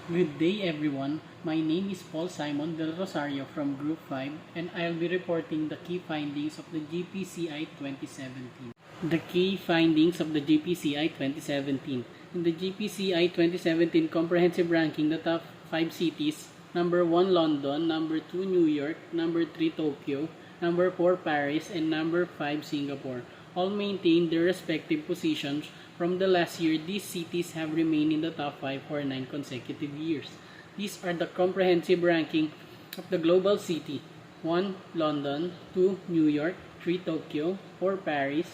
Good day everyone, my name is Paul Simon Del Rosario from Group 5 and I'll be reporting the key findings of the GPCI 2017. The key findings of the GPCI 2017. In the GPCI 2017 comprehensive ranking, the top 5 cities: number 1 London, number 2 New York, number 3 Tokyo, number 4 Paris, and number 5 Singapore all maintained their respective positions from the last year. These cities have remained in the top 5 for 9 consecutive years. These are the comprehensive ranking of the global city: 1 London, 2 New York, 3 Tokyo, 4 Paris,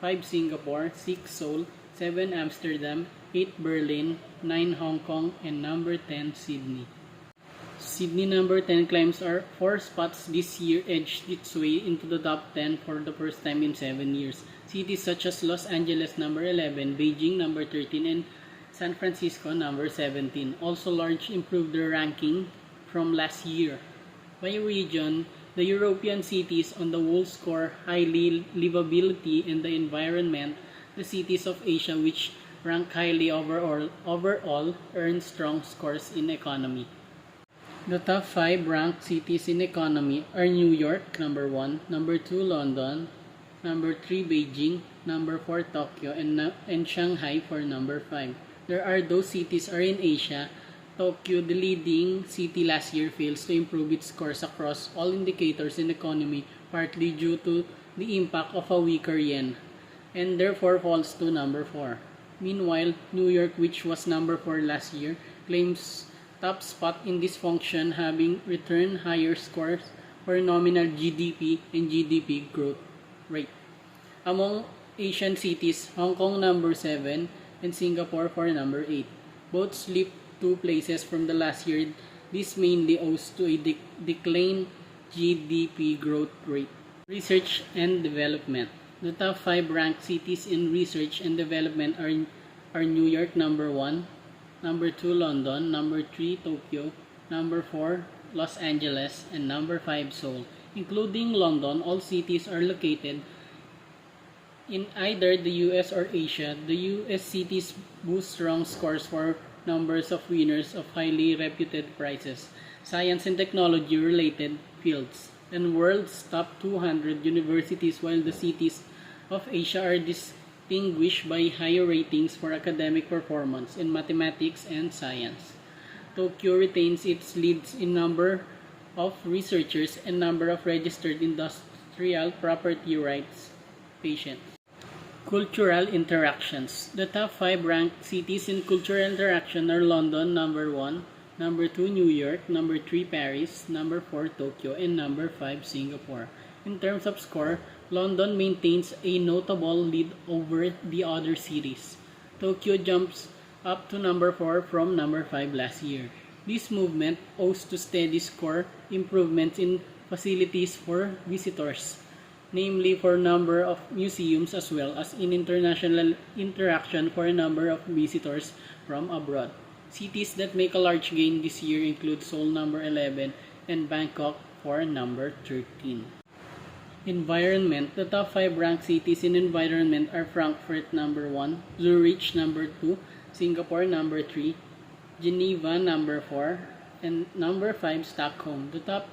5 Singapore, 6 Seoul, 7 Amsterdam, 8 Berlin, 9 Hong Kong, and number 10 Sydney. Sydney number 10 climbs our 4 spots this year, edged its way into the top 10 for the first time in 7 years. Cities such as Los Angeles number 11, Beijing number 13, and San Francisco number 17 also largely improved their ranking from last year. By region, the European cities on the whole score highly livability and the environment. The cities of Asia, which rank highly overall earn strong scores in economy. The top 5 ranked cities in economy are New York, number 1, number 2 London, number 3 Beijing, number 4 Tokyo, and Shanghai for number 5. There are those cities are in Asia. Tokyo, the leading city last year, fails to improve its scores across all indicators in economy, partly due to the impact of a weaker yen, and therefore falls to number 4. Meanwhile, New York, which was number 4 last year, claims top spot in this function, having returned higher scores for nominal GDP and GDP growth rate. Among Asian cities, Hong Kong number 7 and Singapore for number 8. Both slipped 2 places from the last year. This mainly owes to a declined GDP growth rate. Research and development. The top 5 ranked cities in research and development are New York number 1, number 2 London, number 3 Tokyo, number 4 Los Angeles, and number 5 Seoul. Including London, all cities are located in either the US or Asia. The US cities boost strong scores for numbers of winners of highly reputed prizes, science and technology related fields, and world's top 200 universities, while the cities of Asia are distinguished by higher ratings for academic performance in mathematics and science. Tokyo retains its leads in number of researchers and number of registered industrial property rights patients. Cultural interactions. The top 5 ranked cities in cultural interaction are London number 1, number 2 New York, number 3 Paris, number 4 Tokyo, and number 5 Singapore. In terms of score, London maintains a notable lead over the other cities. Tokyo jumps up to number 4 from number 5 last year. This movement owes to steady score improvements in facilities for visitors, namely for number of museums as well as in international interaction for a number of visitors from abroad. Cities that make a large gain this year include Seoul number 11 and Bangkok for number 13. Environment. The top 5 ranked cities in environment are Frankfurt number 1, Zurich number 2, Singapore number 3, Geneva number 4, and number 5 Stockholm. The top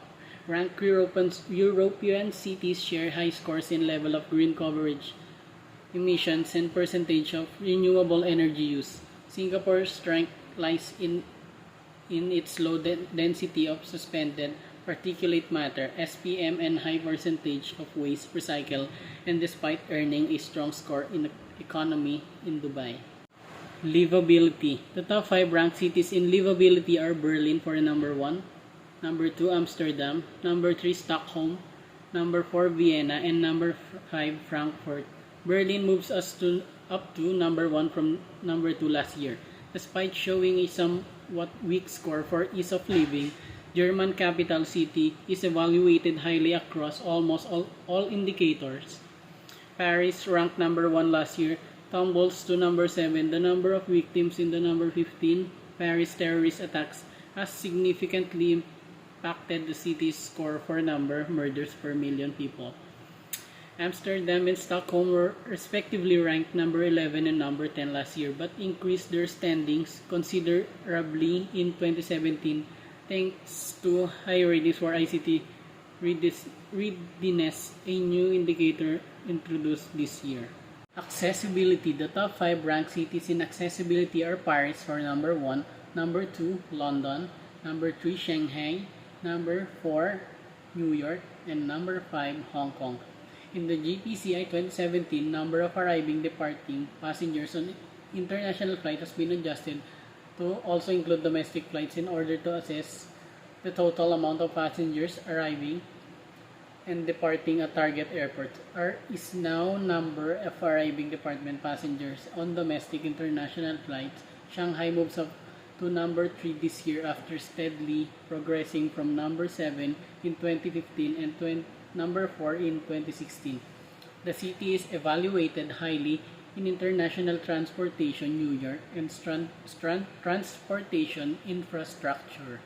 ranked European cities share high scores in level of green coverage, emissions, and percentage of renewable energy use. Singapore's strength lies in its low density of suspended particulate matter (SPM) and high percentage of waste recycled, and despite earning a strong score in economy in Dubai. Livability. The top 5 ranked cities in livability are Berlin for number 1, number 2 Amsterdam, number 3 Stockholm, number 4 Vienna, and number 5 Frankfurt. Berlin moves up to number 1 from number 2 last year. Despite showing a somewhat weak score for ease of living, German capital city is evaluated highly across almost all indicators. Paris, ranked number 1 last year, tumbles to number 7. The number of victims in the number 15 Paris terrorist attacks has significantly impacted the city's score for number murders per million people. Amsterdam and Stockholm were respectively ranked number 11 and number 10 last year, but increased their standings considerably in 2017 thanks to high ratings for ICT readiness, a new indicator introduced this year. Accessibility. The top 5 ranked cities in accessibility are Paris for number 1, number 2, London, number 3, Shanghai, number 4, New York, and number 5, Hong Kong. In the GPCI 2017, number of arriving departing passengers on international flight has been adjusted to also include domestic flights in order to assess the total amount of passengers arriving and departing at target airports. Is now number of arriving department passengers on domestic international flights. Shanghai moves up to number 3 this year after steadily progressing from number 7 in 2015 and number 4 in 2016. The city is evaluated highly in international transportation, New York, and transportation infrastructure.